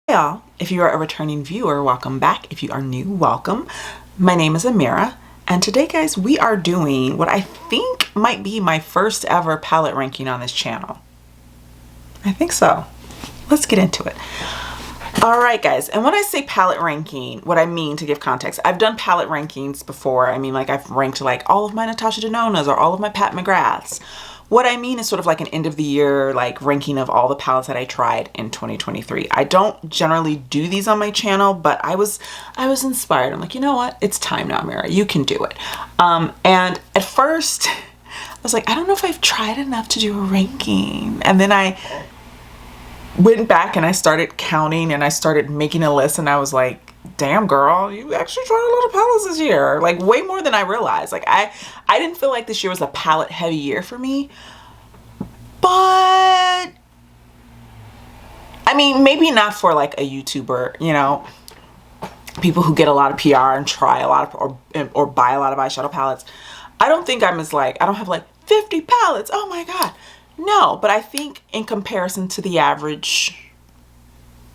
Y'all, if you are a returning viewer, welcome back. If you are new, welcome. My name is Amira, and today, guys, we are doing what I think might be my first ever palette ranking on this channel. I think so. Let's get into it. All right, guys, and when I say palette ranking, what I mean, to give context, I've done palette rankings before. I mean, like, I've ranked like all of my Natasha Denonas or all of my Pat McGraths. What I mean is sort of like an end of the year, like, ranking of all the palettes that I tried in 2023. I don't generally do these on my channel, but I was inspired. I'm like, you know what? It's time now, Mira. You can do it. And at first, I was like, I don't know if I've tried enough to do a ranking. And then I went back and I started counting and I started making a list, and I was like, damn, girl, you actually tried a lot of palettes this year. Like, way more than I realized. Like, I didn't feel like this year was a palette heavy year for me. But I mean, maybe not for like a YouTuber, you know, people who get a lot of PR and try a lot of, or buy a lot of eyeshadow palettes. I don't think I'm as like, I don't have like 50 palettes. Oh my God. No, but I think in comparison to the average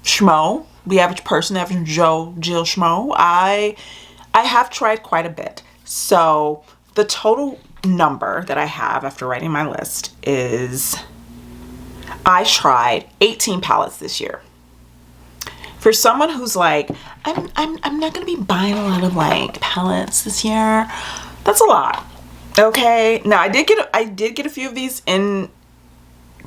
schmo, the average person, the average Joe, Jill schmo, I have tried quite a bit. So the total number that I have after writing my list is I tried 18 palettes this year. For someone who's like, I'm not gonna be buying a lot of like palettes this year, that's a lot. Okay, now I did get a few of these in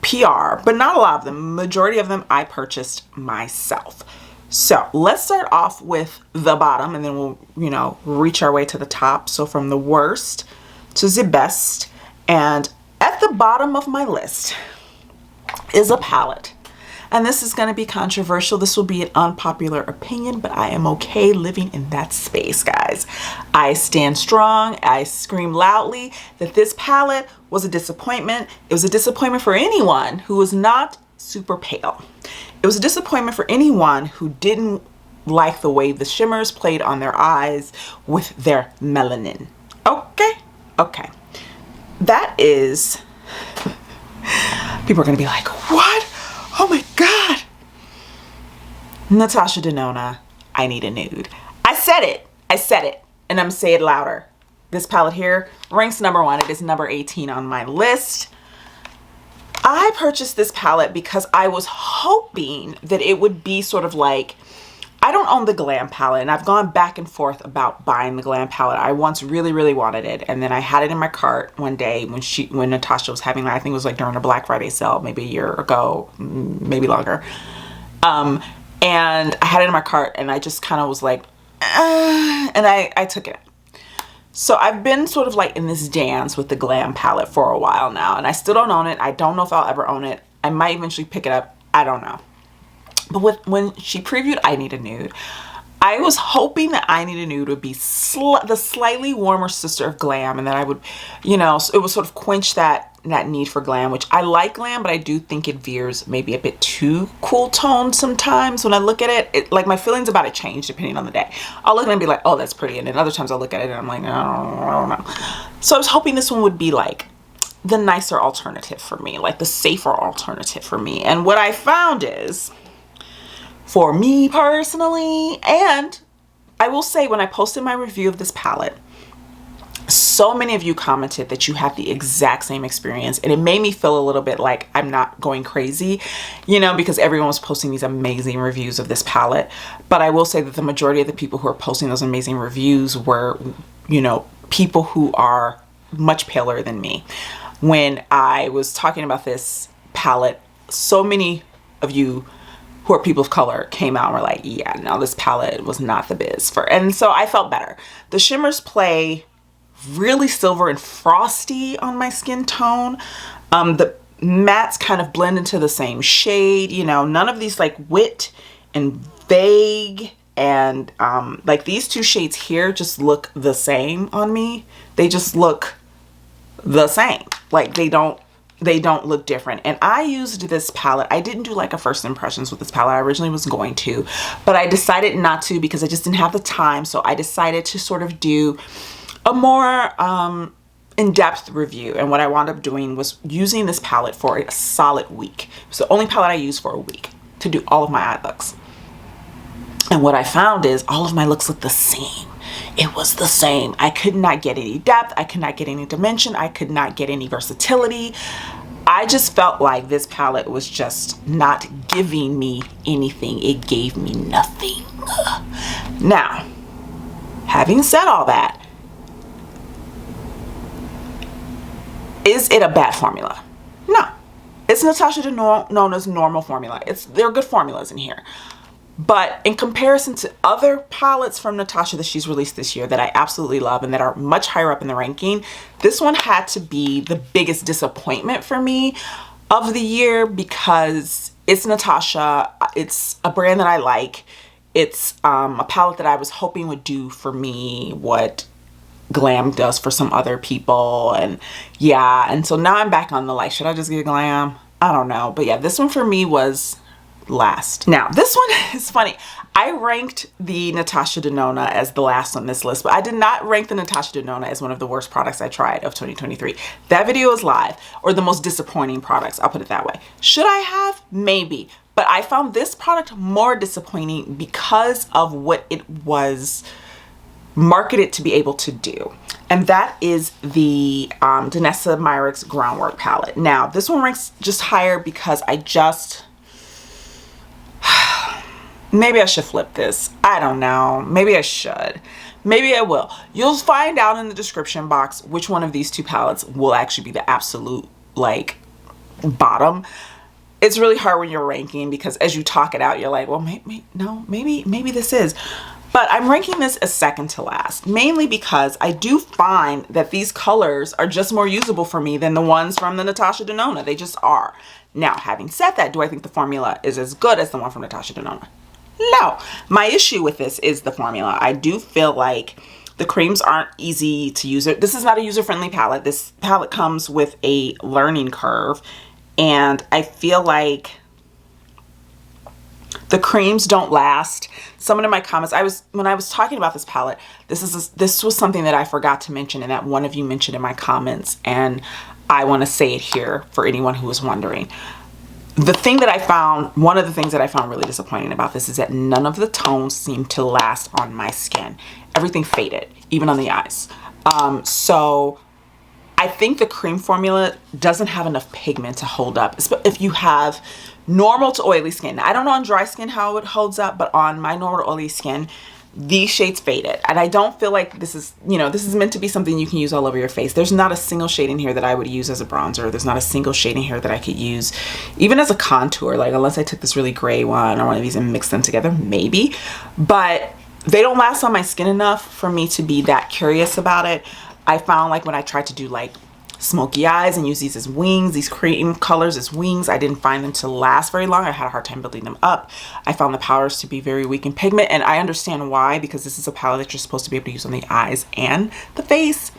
PR, but not a lot of them. Majority of them I purchased myself. So let's start off with the bottom, and then we'll, you know, reach our way to the top. So from the worst to the best, and at the bottom of my list is a palette. And this is going to be controversial. This will be an unpopular opinion, but I am okay living in that space, guys. I stand strong. I scream loudly that this palette was a disappointment. It was a disappointment for anyone who was not super pale. It was a disappointment for anyone who didn't like the way the shimmers played on their eyes with their melanin. Okay? Okay. That is... People are going to be like, what? Oh my God. Natasha Denona, I need a nude. I said it. And I'm going to say it louder. This palette here ranks number 1. It is number 18 on my list. I purchased this palette because I was hoping that it would be sort of like, I don't own the Glam palette, and I've gone back and forth about buying the Glam palette. I once really, really wanted it, and then I had it in my cart one day when Natasha was having, I think it was like during a Black Friday sale, maybe a year ago, maybe longer. And I had it in my cart, and I just kind of was like, and I took it. So I've been sort of like in this dance with the Glam palette for a while now, and I still don't own it. I don't know if I'll ever own it. I might eventually pick it up. I don't know. But when she previewed I Need a Nude, I was hoping that I Need a Nude would be the slightly warmer sister of Glam, and that I would, you know, so it would sort of quench that need for Glam, which I like Glam, but I do think it veers maybe a bit too cool toned sometimes. When I look at it, like, my feelings about it change depending on the day. I'll look at it and be like, oh, that's pretty, and then other times I'll look at it and I'm like, no, I don't know. So I was hoping this one would be like the nicer alternative for me, like the safer alternative for me. And what I found is, for me personally, and I will say, when I posted my review of this palette, so many of you commented that you had the exact same experience, and it made me feel a little bit like I'm not going crazy, you know, because everyone was posting these amazing reviews of this palette. But I will say that the majority of the people who are posting those amazing reviews were, you know, people who are much paler than me. When I was talking about this palette, so many of you who are people of color came out and were like, yeah, no, this palette was not the biz for, and so I felt better. The shimmers play really silver and frosty on my skin tone. The mattes kind of blend into the same shade, you know, none of these like wit and vague, and like these two shades here just look the same on me. They just look the same. Like, they don't look different. And I used this palette. I didn't do like a first impressions with this palette. I originally was going to, but I decided not to because I just didn't have the time. So I decided to sort of do a more in-depth review. And what I wound up doing was using this palette for a solid week. It's the only palette I used for a week to do all of my eye looks. And what I found is all of my looks look the same. It was the same. I could not get any depth. I could not get any dimension. I could not get any versatility. I just felt like this palette was just not giving me anything. It gave me nothing. Now, having said all that, is it a bad formula? No. It's Natasha Denona's normal formula. There are good formulas in here. But in comparison to other palettes from Natasha that she's released this year that I absolutely love and that are much higher up in the ranking, this one had to be the biggest disappointment for me of the year because it's Natasha. It's a brand that I like. It's a palette that I was hoping would do for me what Glam does for some other people. And yeah, and so now I'm back on the like, should I just get Glam? I don't know. But yeah, this one for me was last. Now this one is funny. I ranked the Natasha Denona as the last on this list, but I did not rank the Natasha Denona as one of the worst products I tried of 2023. That video is live, or the most disappointing products, I'll put it that way. Should I have? Maybe. But I found this product more disappointing because of what it was marketed to be able to do. And that is the Danessa Myricks Groundwork palette. Now this one ranks just higher because maybe I should flip this. I don't know. Maybe I should. Maybe I will. You'll find out in the description box which one of these two palettes will actually be the absolute like bottom. It's really hard when you're ranking because as you talk it out, you're like, well, maybe this is. But I'm ranking this as second to last, mainly because I do find that these colors are just more usable for me than the ones from the Natasha Denona. They just are. Now, having said that, do I think the formula is as good as the one from Natasha Denona? No. My issue with this is the formula. I do feel like the creams aren't easy to use. This is not a user-friendly palette. This palette comes with a learning curve, and I feel like the creams don't last. Someone in my comments, when I was talking about this palette, this was something that I forgot to mention and that one of you mentioned in my comments, and I want to say it here for anyone who was wondering. One of the things that I found really disappointing about this is that none of the tones seem to last on my skin. Everything faded, even on the eyes. So I think the cream formula doesn't have enough pigment to hold up. If you have normal to oily skin. I don't know on dry skin how it holds up, but on my normal to oily skin, these shades faded. And I don't feel like this is, this is meant to be something you can use all over your face. There's not a single shade in here that I would use as a bronzer. There's not a single shade in here that I could use even as a contour, like unless I took this really gray one or one of these and mixed them together, maybe. But they don't last on my skin enough for me to be that curious about it. I found like when I tried to do like smoky eyes and use these as wings, these cream colors as wings, I didn't find them to last very long. I had a hard time building them up. I found the powders to be very weak in pigment, and I understand why, because this is a palette that you're supposed to be able to use on the eyes and the face.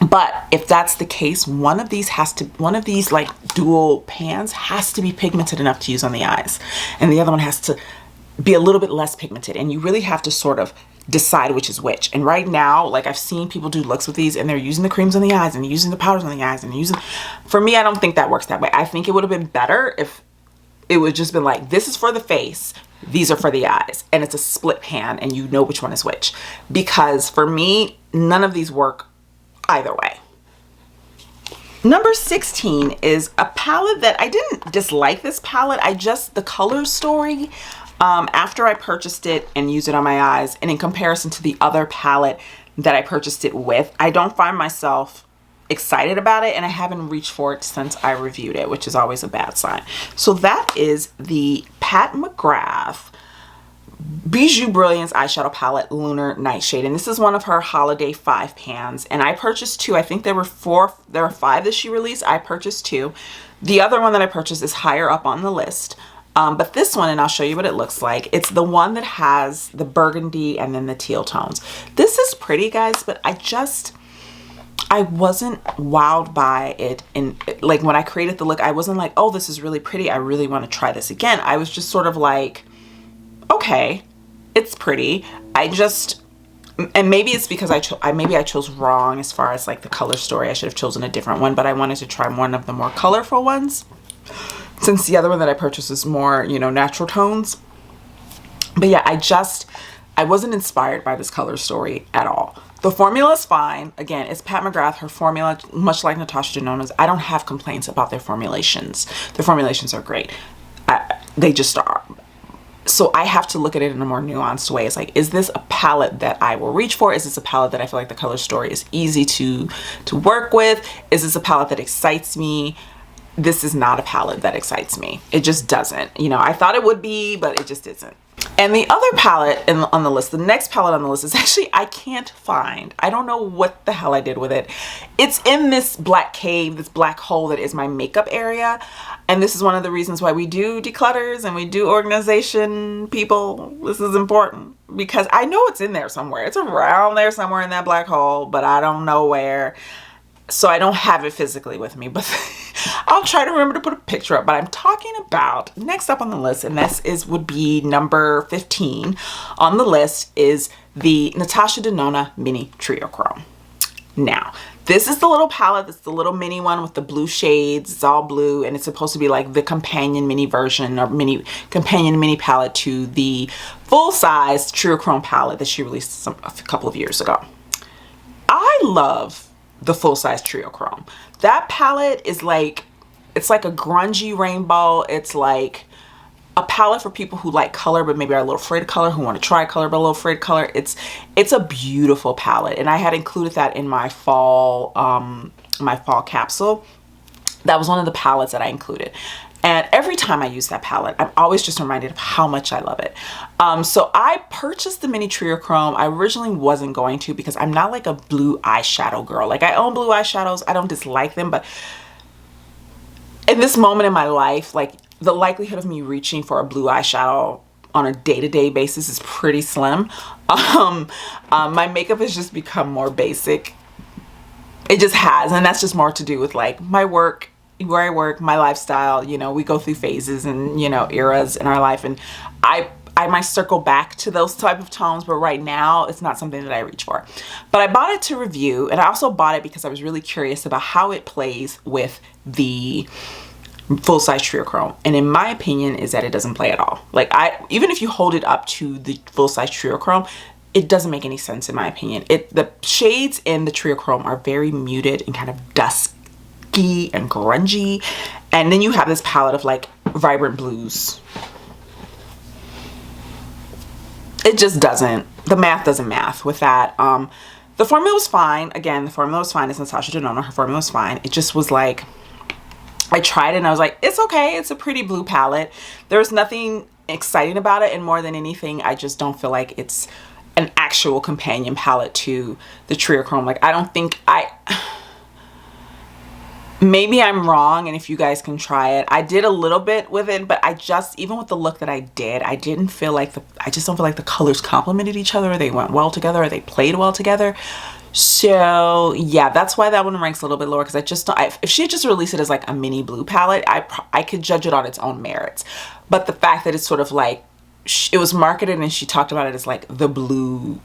But if that's the case, one of these like dual pans has to be pigmented enough to use on the eyes, and the other one has to be a little bit less pigmented, and you really have to sort of decide which is which. And right now, like I've seen people do looks with these and they're using the creams on the eyes and using the powders on the eyes and for me, I don't think that works that way. I think it would have been better if it would just been like, this is for the face, these are for the eyes, and it's a split pan and you know which one is which. Because for me, none of these work either way. Number 16 is a palette that I didn't dislike this palette. The color story, after I purchased it and used it on my eyes, and in comparison to the other palette that I purchased it with, I don't find myself excited about it, and I haven't reached for it since I reviewed it, which is always a bad sign. So that is the Pat McGrath Bijou Brilliance eyeshadow palette Lunar Nightshade, and this is one of her holiday 5 pans, and I purchased 2. I think there were 5 that she released. I purchased 2. The other one that I purchased is higher up on the list. But this one, and I'll show you what it looks like, it's the one that has the burgundy and then the teal tones. This is pretty, guys, but I wasn't wowed by it. And like when I created the look, I wasn't like, oh, this is really pretty, I really want to try this again. I was just sort of like, okay, it's pretty. And maybe it's because I chose wrong as far as like the color story. I should have chosen a different one, but I wanted to try one of the more colorful ones, since the other one that I purchased is more, natural tones. But yeah, I wasn't inspired by this color story at all. The formula is fine. Again, it's Pat McGrath. Her formula, much like Natasha Denona's, I don't have complaints about their formulations. Their formulations are great. They just are. So I have to look at it in a more nuanced way. It's like, is this a palette that I will reach for? Is this a palette that I feel like the color story is easy to work with? Is this a palette that excites me? This is not a palette that excites me. It just doesn't. You know, I thought it would be, but it just isn't. And the other palette on the list, the next palette on the list is actually, I can't find. I don't know what the hell I did with it. It's in this black cave, this black hole that is my makeup area. And this is one of the reasons why we do declutters and we do organization, people. This is important because I know it's in there somewhere. It's around there somewhere in that black hole, but I don't know where. So I don't have it physically with me, but I'll try to remember to put a picture up. But I'm talking about next up on the list, and this would be number 15 on the list, is the Natasha Denona Mini Triochrome. Now, this is the little palette. It's the little mini one with the blue shades. It's all blue, and it's supposed to be like the companion mini version or companion mini palette to the full-size Triochrome palette that she released a couple of years ago. I love the full-size Triochrome. That palette is like, it's like a grungy rainbow. It's like a palette for people who like color but maybe are a little afraid of color, who want to try color but a little afraid of color. It's a beautiful palette, and I had included that in my fall capsule. That was one of the palettes that I included. And every time I use that palette, I'm always just reminded of how much I love it. So I purchased the Mini Triochrome. I originally wasn't going to because I'm not like a blue eyeshadow girl. Like, I own blue eyeshadows. I don't dislike them, but in this moment in my life, like, the likelihood of me reaching for a blue eyeshadow on a day-to-day basis is pretty slim. My makeup has just become more basic. It just has, and that's just more to do with like my work, where I work, my lifestyle. You know, we go through phases and, you know, eras in our life, and I might circle back to those type of tones, but right now it's not something that I reach for. But I bought it to review, and I also bought it because I was really curious about how it plays with the full-size Triochrome, and in my opinion is that it doesn't play at all. Like, even if you hold it up to the full-size Triochrome, it doesn't make any sense in my opinion. The shades in the Triochrome are very muted and kind of dusky and grungy, and then you have this palette of like vibrant blues. It just doesn't, the math doesn't math with that. The formula was fine. Again, the formula was fine. It's Natasha Denona. Her formula was fine. It just was like, I tried it and I was like, it's okay. It's a pretty blue palette. There's nothing exciting about it, and more than anything, I just don't feel like it's an actual companion palette to the Triochrome. Like, I don't think maybe I'm wrong, and if you guys can try it. I did a little bit with it, but I just, even with the look that I did, I didn't feel like I just don't feel like the colors complemented each other, or they went well together, or they played well together. So yeah, that's why that one ranks a little bit lower, because I just don't, if she had just released it as like a mini blue palette, I could judge it on its own merits. But the fact that it's sort of like, it was marketed and she talked about it as like the blue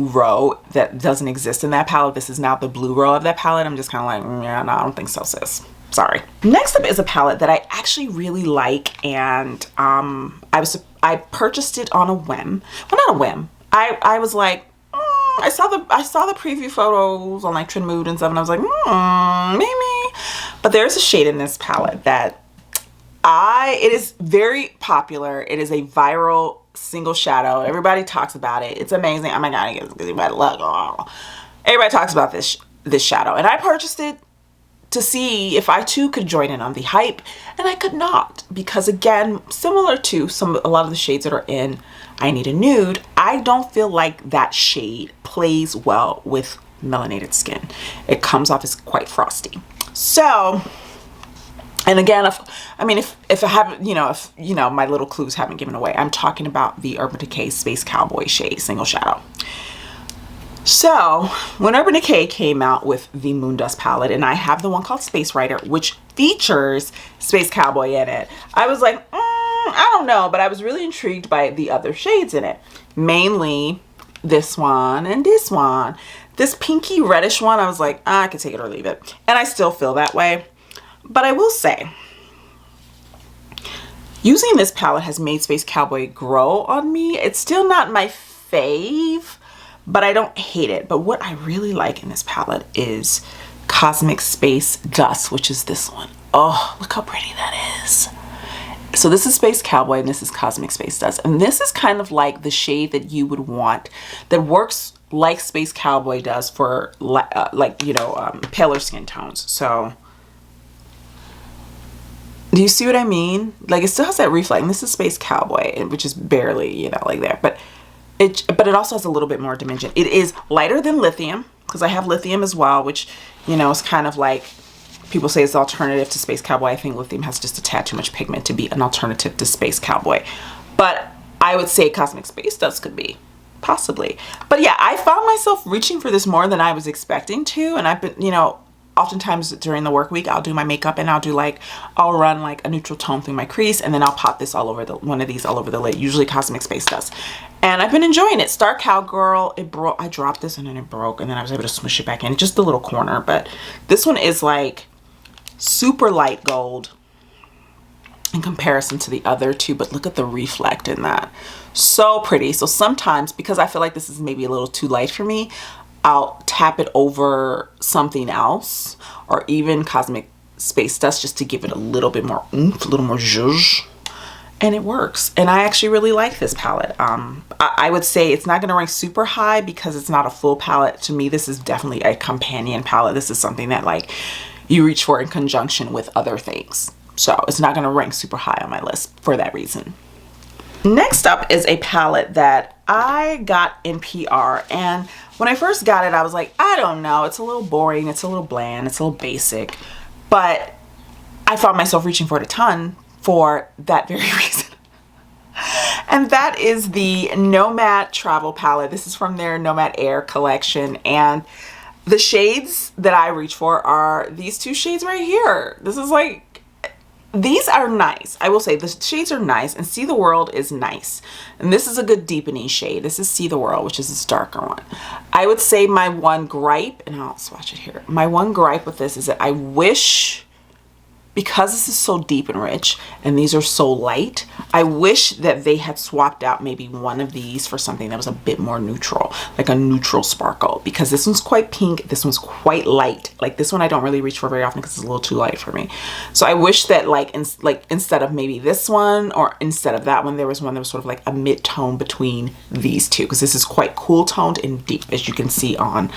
row that doesn't exist in that palette. This is now the blue row of that palette. I'm just kind of like, yeah, no, I don't think so, sis. Sorry. Next up is a palette that I actually really like, and I purchased it on a whim. Well, not a whim. I was like, I saw the preview photos on like Trend Mood and stuff, and I was like, maybe. But there's a shade in this palette that it is very popular. It is a viral single shadow. Everybody talks about it. It's amazing. Oh my god, everybody look. Oh. Everybody talks about this shadow, and I purchased it to see if I too could join in on the hype, and I could not, because again, similar to a lot of the shades that are in I Need a Nude, I don't feel like that shade plays well with melanated skin. It comes off as quite frosty. So, and again, if I haven't, if my little clues haven't given away, I'm talking about the Urban Decay Space Cowboy shade Single Shadow. So when Urban Decay came out with the Moondust palette, and I have the one called Space Rider, which features Space Cowboy in it, I was like, I don't know, but I was really intrigued by the other shades in it. Mainly this one and this one. This pinky reddish one, I was like, I could take it or leave it. And I still feel that way. But I will say, Using this palette has made Space Cowboy grow on me. It's still not my fave, but I don't hate it. But what I really like in this palette is Cosmic Space Dust, which is this one. Oh, look how pretty that is. So this is Space Cowboy and this is Cosmic Space Dust. And this is kind of like the shade that you would want, that works like Space Cowboy does for paler skin tones. So do you see what I mean? Like, it still has that reflect. And this is Space Cowboy, which is barely, you know, like there. But it also has a little bit more dimension. It is lighter than Lithium, because I have Lithium as well, which, you know, is kind of like, people say it's the alternative to Space Cowboy. I think Lithium has just a tad too much pigment to be an alternative to Space Cowboy. But I would say Cosmic Space Dust could be, possibly. But yeah, I found myself reaching for this more than I was expecting to. And I've been, you know, oftentimes during the work week, I'll do my makeup and I'll run like a neutral tone through my crease, and then I'll pop this all over one of these all over the lid, usually Cosmic Space Dust. And I've been enjoying it. Star Cowgirl, it broke. I dropped this and then it broke, and then I was able to smush it back in, just the little corner. But this one is like super light gold in comparison to the other two, but look at the reflect in that. So pretty. So sometimes, because I feel like this is maybe a little too light for me, I'll tap it over something else, or even Cosmic Space Dust, just to give it a little bit more oomph, a little more zhuzh, and it works. And I actually really like this palette. I would say it's not going to rank super high because it's not a full palette. To me, this is definitely a companion palette. This is something that like you reach for in conjunction with other things. So it's not going to rank super high on my list for that reason. Next up is a palette that I got in PR, and when I first got it, I was like, I don't know, it's a little boring, it's a little bland, it's a little basic, but I found myself reaching for it a ton for that very reason. And that is the Nomad Travel palette. This is from their Nomad Air collection, and the shades that I reach for are these two shades right here. This is like, these are nice. I will say the shades are nice, and See the World is nice. And this is a good deepening shade. This is See the World, which is this darker one. I would say my one gripe, and I'll swatch it here. My one gripe with this is that I wish, because this is so deep and rich and these are so light, I wish that they had swapped out maybe one of these for something that was a bit more neutral, like a neutral sparkle, because this one's quite pink, this one's quite light. Like this one I don't really reach for very often because it's a little too light for me. So I wish that instead of maybe this one, or instead of that one, there was one that was sort of like a mid-tone between these two, because this is quite cool toned and deep, as you can see on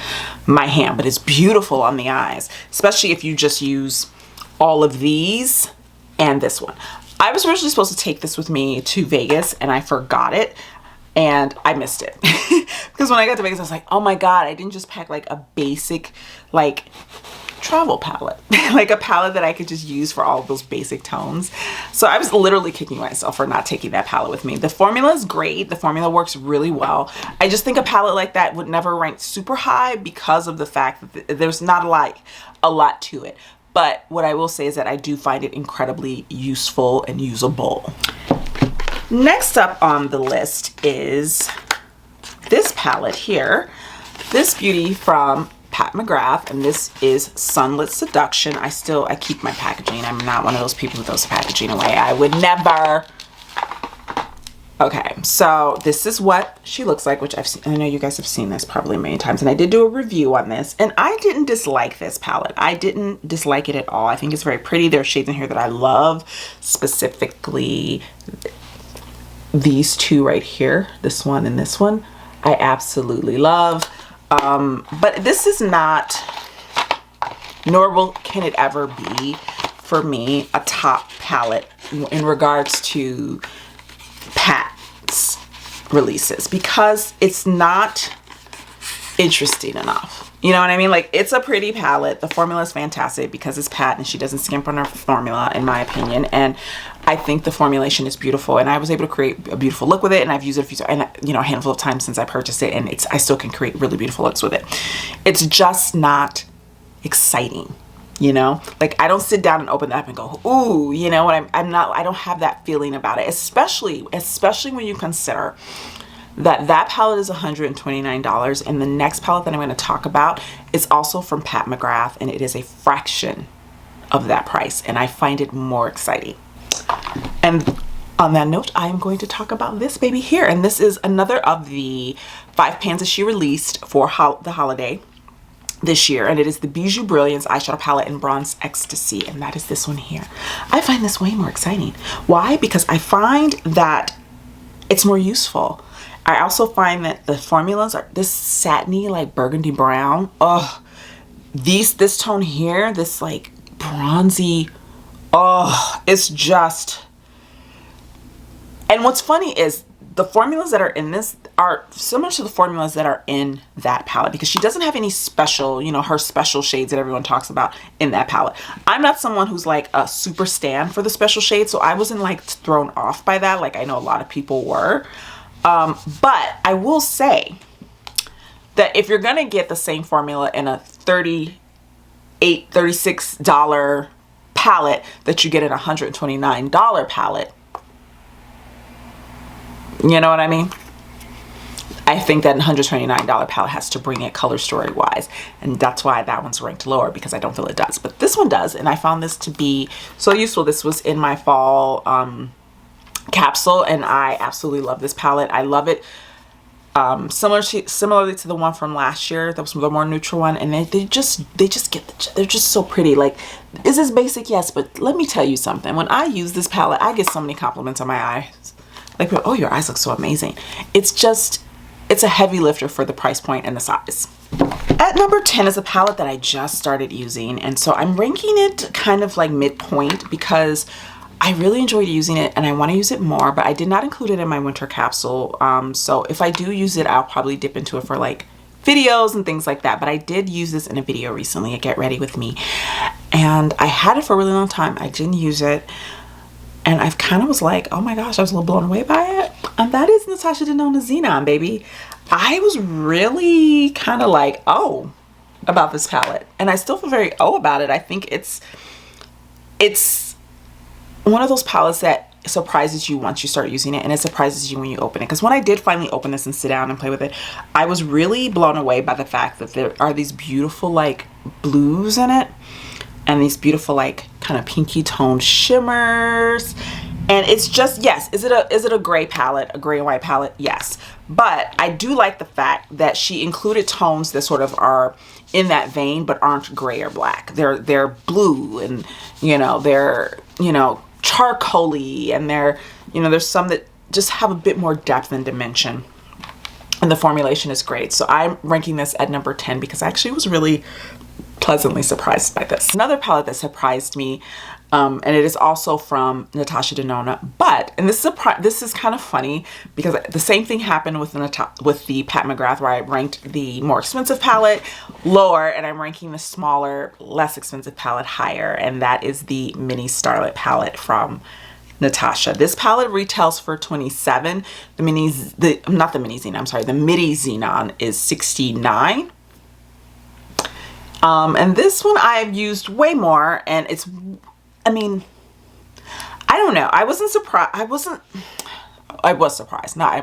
my hand, but it's beautiful on the eyes, especially if you just use all of these and this one. I was originally supposed to take this with me to Vegas and I forgot it and I missed it. Because when I got to Vegas, I was like, oh my God, I didn't just pack like a basic like travel palette, like a palette that I could just use for all of those basic tones. So I was literally kicking myself for not taking that palette with me. The formula is great. The formula works really well. I just think a palette like that would never rank super high because of the fact that there's not a lot to it. But what I will say is that I do find it incredibly useful and usable. Next up on the list is this palette here. This beauty from Pat McGrath, and this is Sunlit Seduction. I keep my packaging. I'm not one of those people who throws packaging away. I would never. Okay, so this is what she looks like, which I know you guys have seen this probably a million times, and I did do a review on this, and I didn't dislike this palette. I didn't dislike it at all. I think it's very pretty. There are shades in here that I love, specifically these two right here, this one and this one. I absolutely love, but this is not, nor can it ever be for me, a top palette in regards to Pat's releases, because it's not interesting enough. You know what I mean? Like, it's a pretty palette. The formula is fantastic because it's Pat and she doesn't skimp on her formula, in my opinion. And I think the formulation is beautiful, and I was able to create a beautiful look with it, and I've used it a handful of times since I purchased it, and I still can create really beautiful looks with it. It's just not exciting. You know, like I don't sit down and open that up and go, ooh, you know what, I don't have that feeling about it, especially when you consider that palette is $129, and the next palette that I'm going to talk about is also from Pat McGrath, and it is a fraction of that price, and I find it more exciting. And On that note, I am going to talk about this baby here. And this is another of the 5 pans that she released for the holiday this year. And it is the Bijou Brilliance eyeshadow palette in Bronze Ecstasy. And that is this one here. I find this way more exciting. Why? Because I find that it's more useful. I also find that the formulas are this satiny, like burgundy brown. Oh, this tone here, this like bronzy, oh, it's just... And what's funny is the formulas that are in this are similar to the formulas that are in that palette, because she doesn't have any special, you know, her special shades that everyone talks about in that palette. I'm not someone who's like a super stan for the special shades, so I wasn't like thrown off by that like I know a lot of people were. But I will say that if you're gonna get the same formula in a $36 palette that you get in a $129 palette, you know what I mean? I think that $129 palette has to bring it color story wise, and that's why that one's ranked lower, because I don't feel it does. But this one does, and I found this to be so useful. This was in my fall capsule, and I absolutely love this palette. I love it similarly to the one from last year. That was the more neutral one, and they're just so pretty. Like, is this basic? Yes, but let me tell you something. When I use this palette, I get so many compliments on my eyes. Like, oh, your eyes look so amazing. It's a heavy lifter for the price point and the size. At number 10 is a palette that I just started using, and so I'm ranking it kind of like midpoint because I really enjoyed using it and I want to use it more, but I did not include it in my winter capsule. So if I do use it, I'll probably dip into it for like videos and things like that. But I did use this in a video recently at Get Ready With Me, and I had it for a really long time. I didn't use it, and I've kind of was like, oh my gosh, I was a little blown away by it. And that is Natasha Denona Xenon, baby. I was really kind of like, oh, about this palette. And I still feel very about it. I think it's one of those palettes that surprises you once you start using it, and it surprises you when you open it. Because when I did finally open this and sit down and play with it, I was really blown away by the fact that there are these beautiful like blues in it, and these beautiful like kind of pinky toned shimmers. And it's just, yes, is it a gray palette, a gray and white palette? Yes. But I do like the fact that she included tones that sort of are in that vein but aren't gray or black. They're blue, and you know, they're, you know, charcoaly, and they're, you know, there's some that just have a bit more depth and dimension. And the formulation is great. So I'm ranking this at number 10 because I actually was really pleasantly surprised by this. Another palette that surprised me, and it is also from Natasha Denona, and this is kind of funny because the same thing happened with the Pat McGrath, where I ranked the more expensive palette lower, and I'm ranking the smaller, less expensive palette higher, and that is the Mini Starlet palette from Natasha. This palette retails for $27. The Midi Xenon is $69. And this one I've used way more, and it's, I mean, I don't know. I was surprised. I was not surprised. I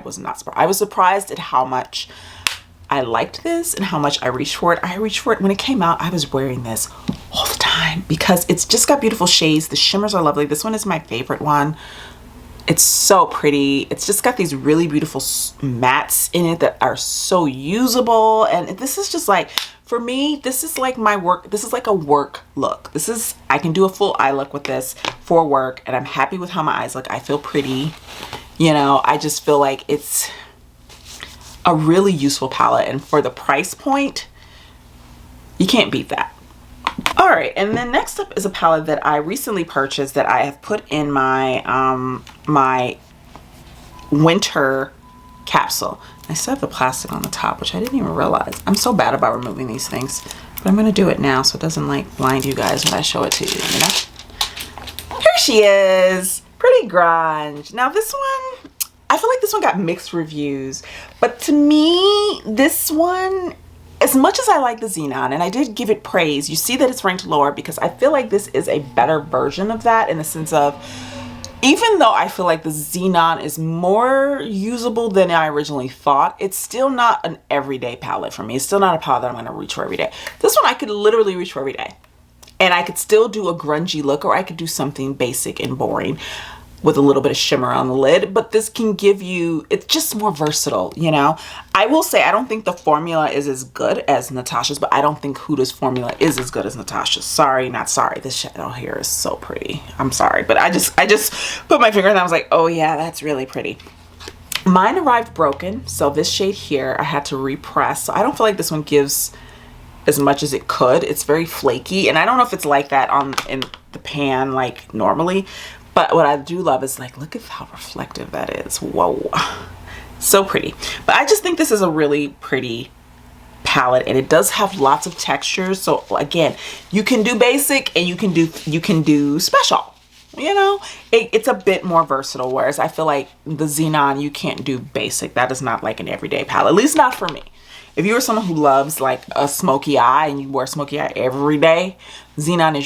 was surprised at how much I liked this and how much I reached for it. I reached for it when it came out. I was wearing this all the time because it's just got beautiful shades. The shimmers are lovely. This one is my favorite one. It's so pretty. It's just got these really beautiful mattes in it that are so usable. And this is just like, for me, this is like my work. This is like a work look. I can do a full eye look with this for work, and I'm happy with how my eyes look. I feel pretty. You know, I just feel like it's a really useful palette, and for the price point, you can't beat that. All right, and then next up is a palette that I recently purchased that I have put in my my winter capsule. I still have the plastic on the top, which I didn't even realize. I'm so bad about removing these things, but I'm gonna do it now so it doesn't like blind you guys when I show it to you, you know? Here she is, Pretty Grunge. Now this one, I feel like this one got mixed reviews, but to me, this one, as much as I like the Xenon, and I did give it praise, you see that it's ranked lower because I feel like this is a better version of that, in the sense of, even though I feel like the Xenon is more usable than I originally thought, it's still not an everyday palette for me. It's still not a palette that I'm going to reach for every day. This one I could literally reach for every day, and I could still do a grungy look, or I could do something basic and boring. with a little bit of shimmer on the lid, but this can give you, it's just more versatile, you know. I will say I don't think the formula is as good as Natasha's, but I don't think Huda's formula is as good as Natasha's. Sorry, not sorry. This shadow here is so pretty. I'm sorry, but I just put my finger and I was like, oh yeah, that's really pretty. Mine arrived broken, so this shade here I had to repress. So I don't feel like this one gives as much as it could. It's very flaky, and I don't know if it's like that in the pan like normally. But what I do love is like, look at how reflective that is. Whoa. So pretty. But I just think this is a really pretty palette, and it does have lots of textures. So again, you can do basic and you can do special. You know, it's a bit more versatile, whereas I feel like the Xenon, you can't do basic. That is not like an everyday palette, at least not for me. If you are someone who loves like a smoky eye and you wear smoky eye every day, Xenon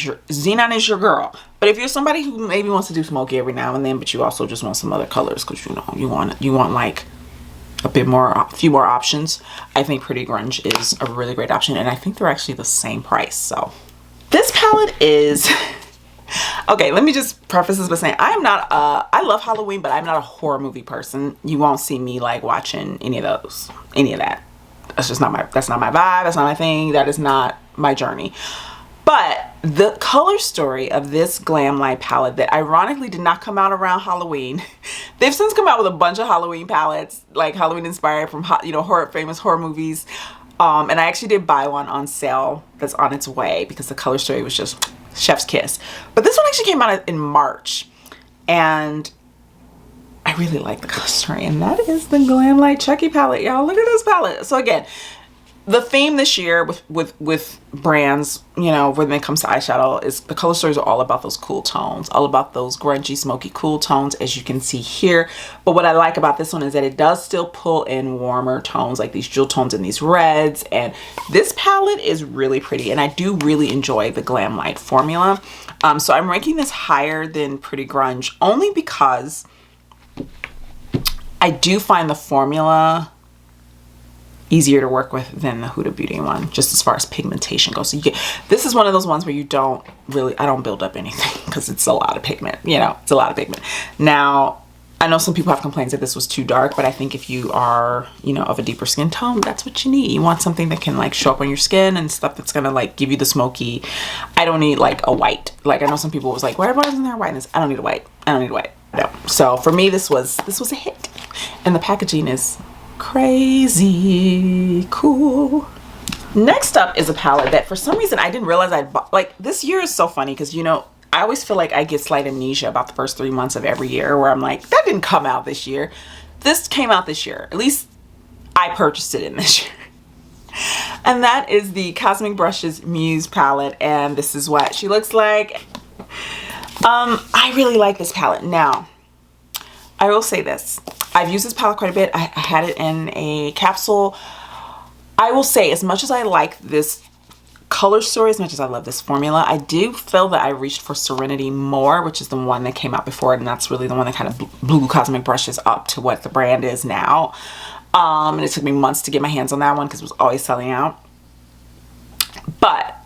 is your girl. But if you're somebody who maybe wants to do smoky every now and then, but you also just want some other colors because you know you want like a few more options, I think Pretty Grunge is a really great option, and I think they're actually the same price. So this palette is okay. Let me just preface this by saying I love Halloween, but I'm not a horror movie person. You won't see me like watching any of that. That's just not that's not my vibe. That's not my thing. That is not my journey. But the color story of this Glamlite palette that ironically did not come out around Halloween. They've since come out with a bunch of Halloween palettes, like Halloween inspired from, you know, famous horror movies. And I actually did buy one on sale that's on its way because the color story was just chef's kiss. But this one actually came out in March, and I really like the color story, and that is the Glamlite Chucky palette, y'all. Look at this palette. So again, the theme this year with brands, you know, when it comes to eyeshadow, is the color stories are all about those cool tones, all about those grungy, smoky, cool tones, as you can see here. But what I like about this one is that it does still pull in warmer tones, like these jewel tones and these reds. And this palette is really pretty, and I do really enjoy the Glamlite formula. So I'm ranking this higher than Pretty Grunge only because I do find the formula easier to work with than the Huda Beauty one, just as far as pigmentation goes. So this is one of those ones where I don't build up anything because it's a lot of pigment, you know, it's a lot of pigment. Now, I know some people have complaints that this was too dark, but I think if you are, you know, of a deeper skin tone, that's what you need. You want something that can like show up on your skin and stuff that's gonna like give you the smoky. I don't need like a white. Like I know some people was like, why isn't there whiteness? I don't need a white. I don't need a white. No. So for me, this was a hit, and the packaging is crazy cool. Next up is a palette that for some reason I didn't realize I'd bought. Like this year is so funny because, you know, I always feel like I get slight amnesia about the first 3 months of every year where I'm like, that didn't come out this year. This came out this year. At least I purchased it in this year. And that is the Cosmic Brushes Muse palette, and this is what she looks like. I really like this palette. Now, I will say this. I've used this palette quite a bit. I had it in a capsule. I will say, as much as I like this color story, as much as I love this formula, I do feel that I reached for Serenity more, which is the one that came out before, and that's really the one that kind of blew Cosmic Brushes up to what the brand is now. And it took me months to get my hands on that one because it was always selling out. But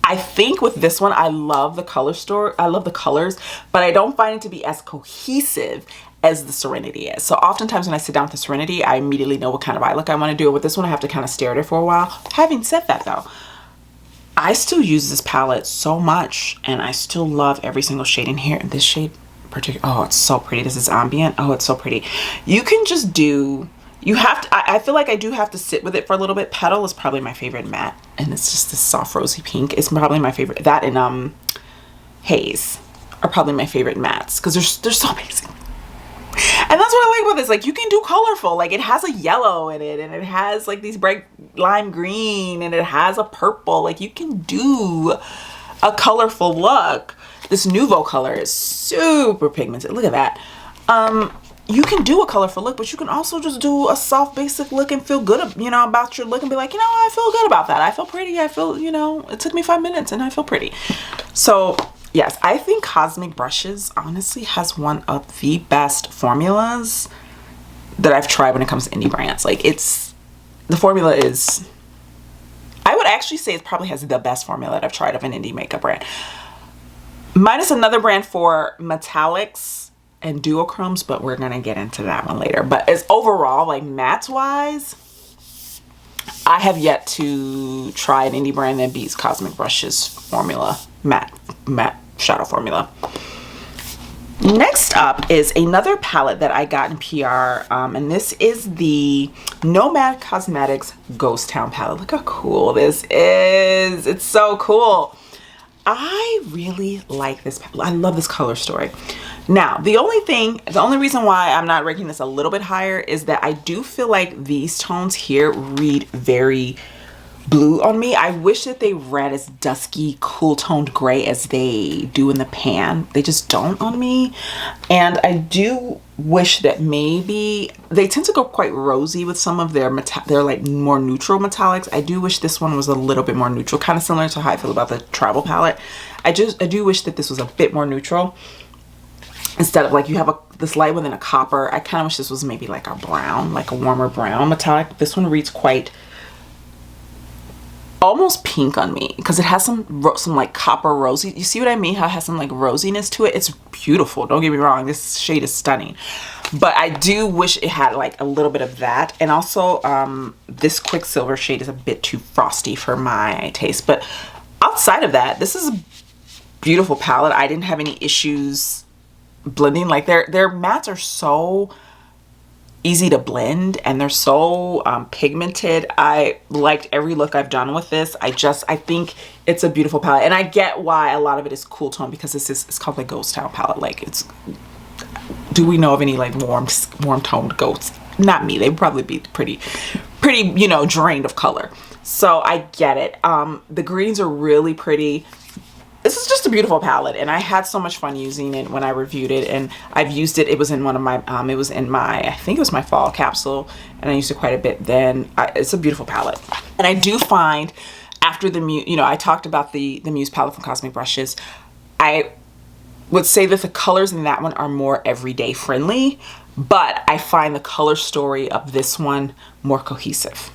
I think with this one, I love the color story. I love the colors, but I don't find it to be as cohesive as the Serenity is. So oftentimes when I sit down with the Serenity, I immediately know what kind of eye look I want to do. With this one, I have to kind of stare at it for a while. Having said that though, I still use this palette so much, and I still love every single shade in here. This shade particular, oh, it's so pretty. This is Ambient. Oh, it's so pretty. You can just do, you have to, I feel like I do have to sit with it for a little bit. Petal is probably my favorite matte, and it's just this soft rosy pink. It's probably my favorite. That and Haze are probably my favorite mattes because they're so amazing. And that's what I like about this. Like, you can do colorful. Like, it has a yellow in it, and it has like these bright lime green, and it has a purple. Like, you can do a colorful look. This Nouveau color is super pigmented. Look at that. You can do a colorful look, but you can also just do a soft basic look and feel good, you know, about your look, and be like, you know, I feel good about that. I feel pretty. I feel, you know, it took me 5 minutes and I feel pretty. So yes, I think Cosmic Brushes honestly has one of the best formulas that I've tried when it comes to indie brands. Like, the formula is, I would actually say it probably has the best formula that I've tried of an indie makeup brand. Minus another brand for metallics and duochromes, but we're gonna get into that one later. But as overall, like mattes wise, I have yet to try an indie brand that beats Cosmic Brushes formula, matte shadow formula. Next up is another palette that I got in PR, and this is the Nomad Cosmetics Ghost Town palette. Look how cool this is. It's so cool. I really like this palette. I love this color story. Now, the only reason why I'm not ranking this a little bit higher is that I do feel like these tones here read very blue on me. I wish that they read as dusky, cool toned gray as they do in the pan. They just don't on me. And I do wish that maybe they tend to go quite rosy with some of their like more neutral metallics. I do wish this one was a little bit more neutral, kind of similar to how I feel about the Travel palette. I do wish that this was a bit more neutral. Instead of like you have this light within a copper, I kind of wish this was maybe like a brown, like a warmer brown metallic. This one reads quite almost pink on me because it has some like copper rosy. You see what I mean? How it has some like rosiness to it. It's beautiful. Don't get me wrong. This shade is stunning, but I do wish it had like a little bit of that. And also this Quicksilver shade is a bit too frosty for my taste. But outside of that, this is a beautiful palette. I didn't have any issues blending. Like their mattes are so easy to blend and they're so pigmented. I liked every look I've done with this. I think it's a beautiful palette, and I get why a lot of it is cool tone because it's called the Ghost Town palette. Like do we know of any like warm toned ghosts? Not me. They'd probably be pretty you know, drained of color. So I get it. The greens are really pretty. This is just a beautiful palette, and I had so much fun using it when I reviewed it, and I've used it. It was in one of my, it was in my, I think it was my fall capsule, and I used it quite a bit then. It's a beautiful palette. And I do find after the Muse, you know, I talked about the Muse palette from Cosmic Brushes. I would say that the colors in that one are more everyday friendly, but I find the color story of this one more cohesive.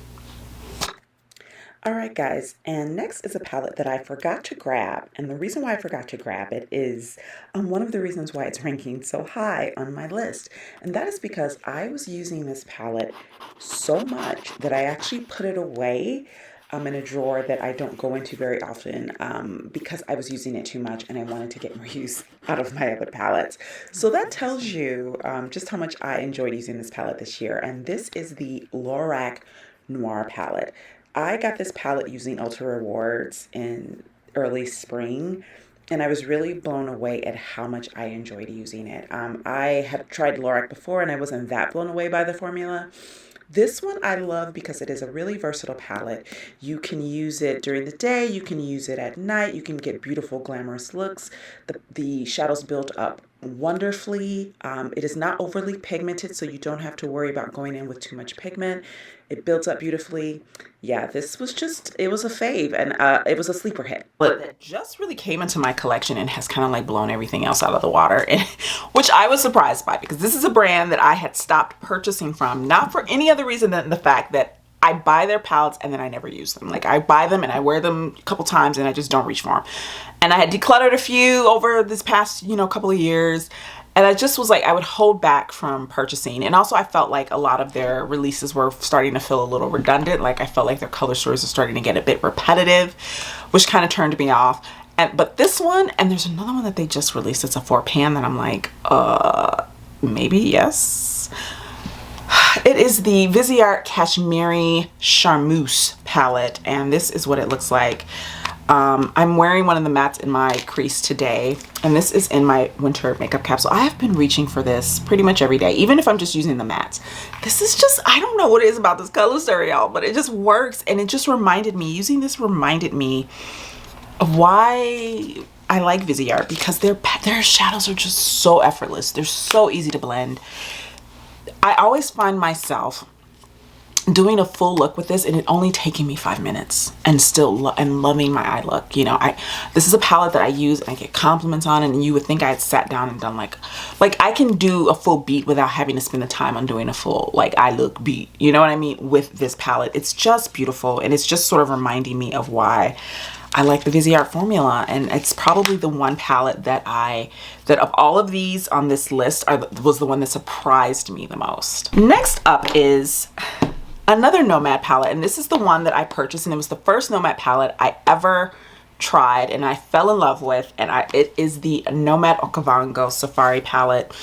All right, guys, and next is a palette that I forgot to grab, and the reason why I forgot to grab it is one of the reasons why it's ranking so high on my list, and that is because I was using this palette so much that I actually put it away in a drawer that I don't go into very often because I was using it too much and I wanted to get more use out of my other palettes. So that tells you just how much I enjoyed using this palette this year, and this is the Lorac Noir palette. I got this palette using Ulta Rewards in early spring, and I was really blown away at how much I enjoyed using it. I had tried Lorac before, and I wasn't that blown away by the formula. This one I love because it is a really versatile palette. You can use it during the day, you can use it at night, you can get beautiful glamorous looks. The shadows build up wonderfully. It is not overly pigmented, so you don't have to worry about going in with too much pigment. It builds up beautifully. Yeah, this was just, it was a fave, and it was a sleeper hit. But it just really came into my collection and has kind of like blown everything else out of the water, which I was surprised by because this is a brand that I had stopped purchasing from, not for any other reason than the fact that I buy their palettes and then I never use them. Like I buy them and I wear them a couple times and I just don't reach for them. And I had decluttered a few over this past, you know, couple of years. And I just was like, I would hold back from purchasing. And also I felt like a lot of their releases were starting to feel a little redundant. Like I felt like their color stories are starting to get a bit repetitive, which kind of turned me off. But this one, and there's another one that they just released. It's a 4-pan that I'm like, maybe yes. It is the Viseart Kashmiri Charmeuse palette, and this is what it looks like. I'm wearing one of the mattes in my crease today, and this is in my winter makeup capsule. I have been reaching for this pretty much every day, even if I'm just using the mattes. This is just, I don't know what it is about this color story, y'all, but it just works, and it just reminded me, using this reminded me of why I like Viseart, because their shadows are just so effortless. They're so easy to blend. I always find myself doing a full look with this and it only taking me 5 minutes and still loving my eye look. You know, this is a palette that I use and I get compliments on, and you would think I had sat down and done like I can do a full beat without having to spend the time on doing a full like eye look beat. You know what I mean? With this palette, it's just beautiful, and it's just sort of reminding me of why I like the Viseart formula, and it's probably the one palette that of all of these on this list was the one that surprised me the most. Next up is another Nomad palette, and this is the one that I purchased, and it was the first Nomad palette I ever tried and I fell in love with, and it is the Nomad Okavango Safari palette.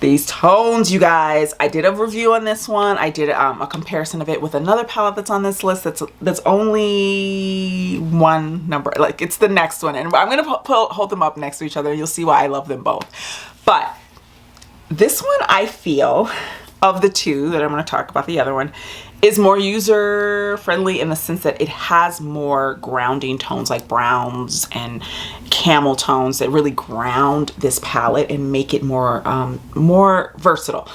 These tones, you guys, I did a review on this one. I did a comparison of it with another palette that's on this list that's only one number, like it's the next one, and I'm gonna hold them up next to each other. You'll see why I love them both. But this one, I feel, of the two that I'm going to talk about, the other one is more user friendly in the sense that it has more grounding tones like browns and camel tones that really ground this palette and make it more more versatile.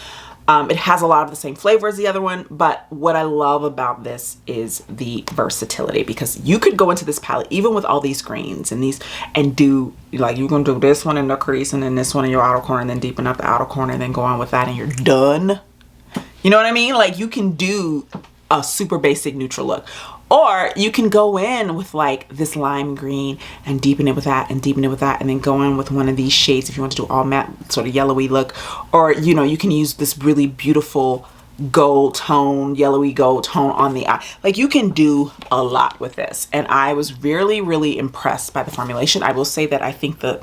It has a lot of the same flavor as the other one, but what I love about this is the versatility, because you could go into this palette even with all these greens and these and do, like, you're gonna do this one in the crease and then this one in your outer corner and then deepen up the outer corner and then go on with that and you're done. You know what I mean? Like, you can do a super basic neutral look, or you can go in with like this lime green and deepen it with that and deepen it with that and then go in with one of these shades if you want to do all matte sort of yellowy look, or you know, you can use this really beautiful gold tone, yellowy gold tone on the eye. Like, you can do a lot with this, and I was really impressed by the formulation. I will say that I think the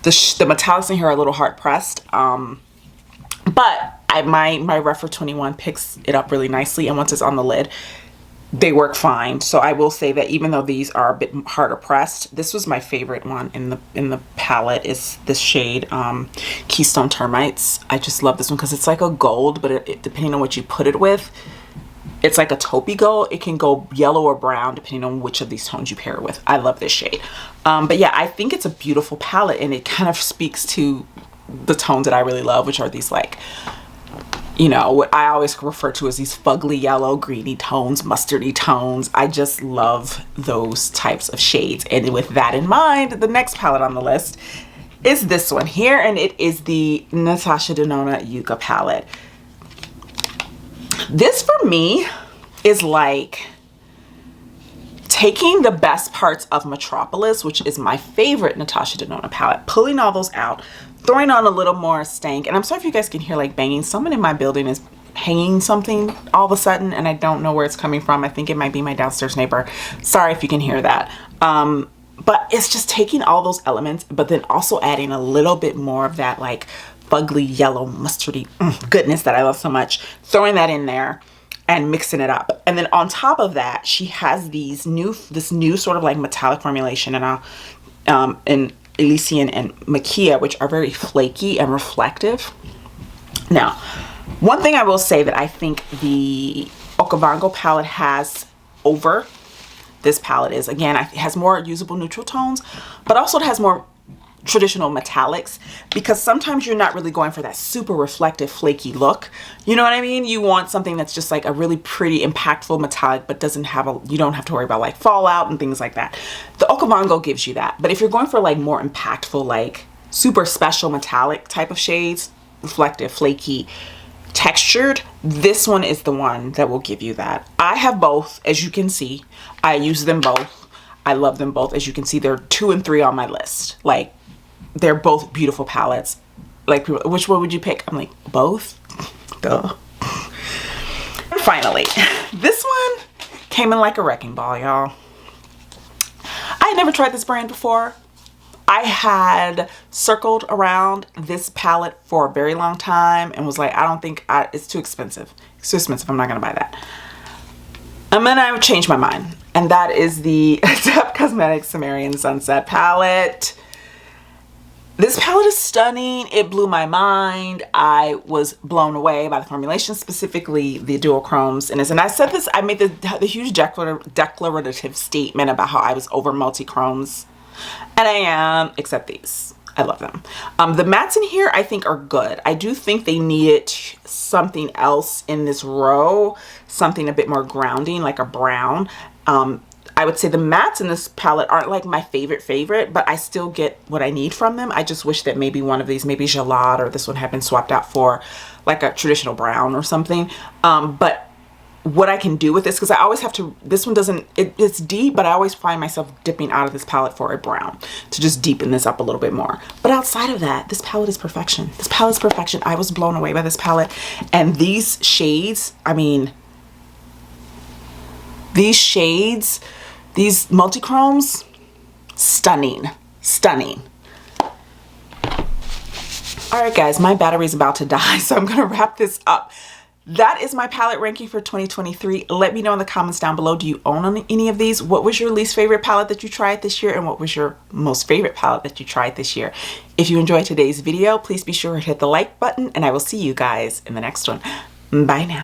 metallics in here are a little hard pressed, but my Rephr 21 picks it up really nicely, and once it's on the lid, they work fine. So I will say that even though these are a bit harder pressed, this was my favorite one in the palette, is this shade Keystone Termites. I just love this one because it's like a gold, but it depending on what you put it with, it's like a taupey gold. It can go yellow or brown depending on which of these tones you pair it with. I love this shade. But yeah, I think it's a beautiful palette, and it kind of speaks to the tones that I really love, which are these, like, you know, what I always refer to as these fugly yellow, greeny tones, mustardy tones. I just love those types of shades. And with that in mind, the next palette on the list is this one here, and it is the Natasha Denona Yucca palette. This for me is like taking the best parts of Metropolis, which is my favorite Natasha Denona palette, pulling all those out, throwing on a little more stank. And I'm sorry if you guys can hear like banging. Someone in my building is hanging something all of a sudden, and I don't know where it's coming from. I think it might be my downstairs neighbor. Sorry if you can hear that. But it's just taking all those elements, but then also adding a little bit more of that like fugly yellow mustardy goodness that I love so much, throwing that in there and mixing it up. And then on top of that, she has this new sort of like metallic formulation in Elysian and Maquia, which are very flaky and reflective. Now, one thing I will say that I think the Okavango palette has over this palette is, again, it has more usable neutral tones, but also it has more traditional metallics, because sometimes you're not really going for that super reflective flaky look. You know what I mean? You want something that's just like a really pretty impactful metallic, but doesn't have you don't have to worry about like fallout and things like that. The Okavango gives you that. But if you're going for like more impactful, like super special metallic type of shades, reflective, flaky, textured, this one is the one that will give you that. I have both, as you can see. I use them both. I love them both. As you can see, they're 2 and 3 on my list. Like, they're both beautiful palettes. Like, people, which one would you pick? I'm like, both? Duh. And finally, this one came in like a wrecking ball, y'all. I had never tried this brand before. I had circled around this palette for a very long time and was like, I don't think it's too expensive. It's too expensive. I'm not going to buy that. And then I changed my mind. And that is the Adept Cosmetics Cimmerian Sunset palette. This palette is stunning. It blew my mind. I was blown away by the formulation, specifically the duochromes in this. And I said this, I made the huge declarative statement about how I was over multi-chromes. And I am, except these. I love them. The mattes in here I think are good. I do think they needed something else in this row, something a bit more grounding, like a brown. I would say the mattes in this palette aren't like my favorite, but I still get what I need from them. I just wish that maybe one of these, maybe Gelade or this one had been swapped out for like a traditional brown or something. But what I can do with this, because I always have to, this one doesn't, it's deep, but I always find myself dipping out of this palette for a brown to just deepen this up a little bit more. But outside of that, this palette is perfection. This palette is perfection. I was blown away by this palette. And these shades, I mean, these shades, these multichromes, stunning, stunning. All right, guys, my battery's about to die, so I'm gonna wrap this up. That is my palette ranking for 2023. Let me know in the comments down below, do you own any of these? What was your least favorite palette that you tried this year? And what was your most favorite palette that you tried this year? If you enjoyed today's video, please be sure to hit the like button, and I will see you guys in the next one. Bye now.